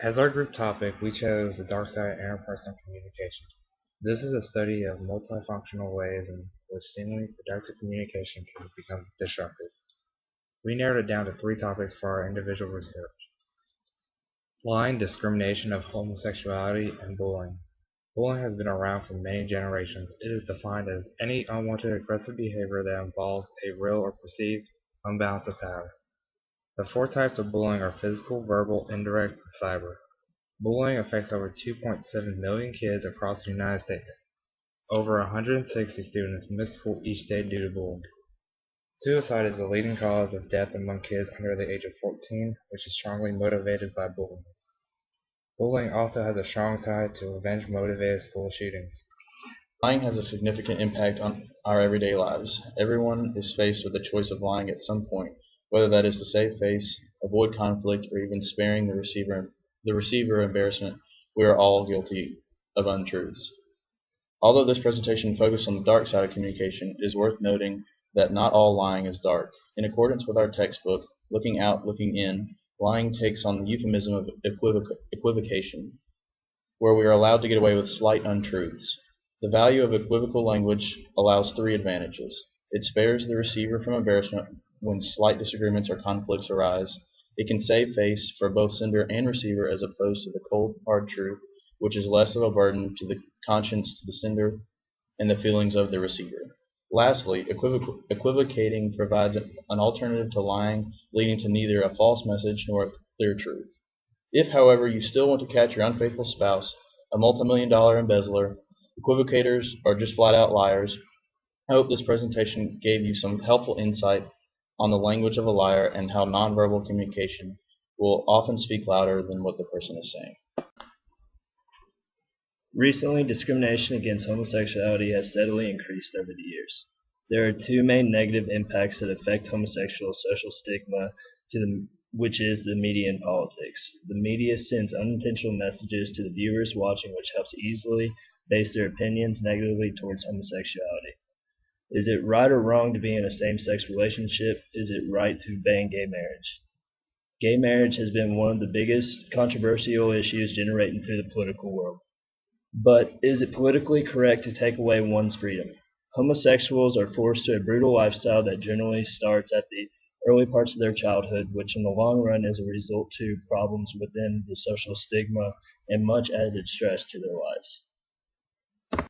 As our group topic, we chose the dark side of interpersonal communication. This is a study of multifunctional ways in which seemingly productive communication can become disruptive. We narrowed it down to three topics for our individual research: lying, discrimination of homosexuality, and bullying. Bullying has been around for many generations. It is defined as any unwanted aggressive behavior that involves a real or perceived imbalance of power. The four types of bullying are physical, verbal, indirect, and cyber. Bullying affects over 2.7 million kids across the United States. Over 160 students miss school each day due to bullying. Suicide is the leading cause of death among kids under the age of 14, which is strongly motivated by bullying. Bullying also has a strong tie to revenge-motivated school shootings. Lying has a significant impact on our everyday lives. Everyone is faced with the choice of lying at some point, whether that is to save face, avoid conflict, or even sparing the receiver embarrassment. We are all guilty of untruths. Although this presentation focused on the dark side of communication, it is worth noting that not all lying is dark. In accordance with our textbook, Looking Out, Looking In, lying takes on the euphemism of equivocation, where we are allowed to get away with slight untruths. The value of equivocal language allows three advantages. It spares the receiver from embarrassment when slight disagreements or conflicts arise. It can save face for both sender and receiver as opposed to the cold, hard truth, which is less of a burden to the conscience to the sender and the feelings of the receiver. Lastly, equivocating provides an alternative to lying, leading to neither a false message nor a clear truth. If, however, you still want to catch your unfaithful spouse, a multimillion-dollar embezzler, equivocators, or just flat-out liars, I hope this presentation gave you some helpful insight on the language of a liar and how nonverbal communication will often speak louder than what the person is saying. Recently, discrimination against homosexuality has steadily increased over the years. There are two main negative impacts that affect homosexual social stigma which is the media and politics. The media sends unintentional messages to the viewers watching which helps easily base their opinions negatively towards homosexuality. Is it right or wrong to be in a same-sex relationship? Is it right to ban gay marriage? Gay marriage has been one of the biggest controversial issues generating through the political world. But is it politically correct to take away one's freedom? Homosexuals are forced to a brutal lifestyle that generally starts at the early parts of their childhood, which in the long run is a result to problems within the social stigma and much added stress to their lives.